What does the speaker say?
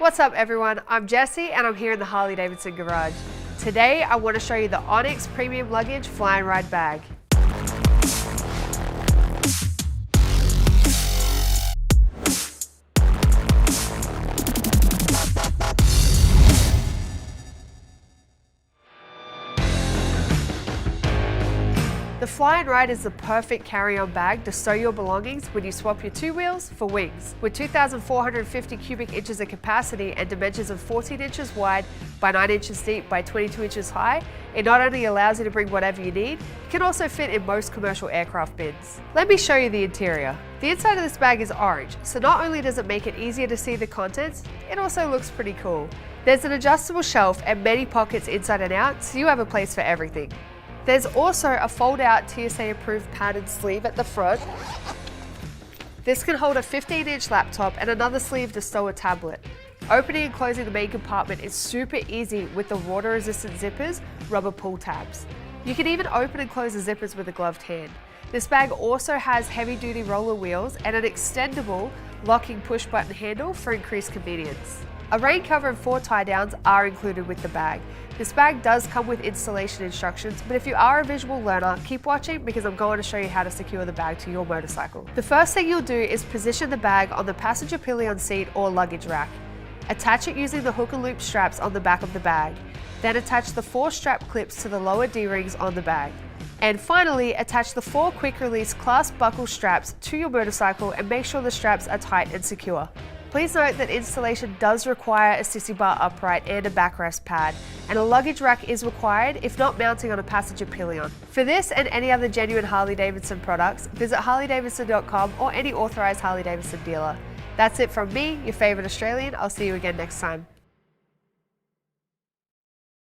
What's up everyone, I'm Jessie and I'm here in the Harley-Davidson garage. Today I want to show you the Onyx Premium Luggage Fly and Ride Bag. The Fly and Ride is the perfect carry-on bag to stow your belongings when you swap your two wheels for wings. With 2,450 cubic inches of capacity and dimensions of 14 inches wide by 9 inches deep by 22 inches high, it not only allows you to bring whatever you need, it can also fit in most commercial aircraft bins. Let me show you the interior. The inside of this bag is orange, so not only does it make it easier to see the contents, it also looks pretty cool. There's an adjustable shelf and many pockets inside and out, so you have a place for everything. There's also a fold-out TSA-approved padded sleeve at the front. This can hold a 15-inch laptop and another sleeve to stow a tablet. Opening and closing the main compartment is super easy with the water-resistant zippers, rubber pull tabs. You can even open and close the zippers with a gloved hand. This bag also has heavy-duty roller wheels and an extendable locking push-button handle for increased convenience. A rain cover and 4 tie-downs are included with the bag. This bag does come with installation instructions, but if you are a visual learner, keep watching because I'm going to show you how to secure the bag to your motorcycle. The first thing you'll do is position the bag on the passenger pillion seat or luggage rack. Attach it using the hook and loop straps on the back of the bag. Then attach the 4 strap clips to the lower D-rings on the bag. And finally, attach the 4 quick release clasp buckle straps to your motorcycle and make sure the straps are tight and secure. Please note that installation does require a sissy bar upright and a backrest pad, and a luggage rack is required if not mounting on a passenger pillion. For this and any other genuine Harley-Davidson products, visit harleydavidson.com or any authorized Harley-Davidson dealer. That's it from me, your favorite Australian. I'll see you again next time.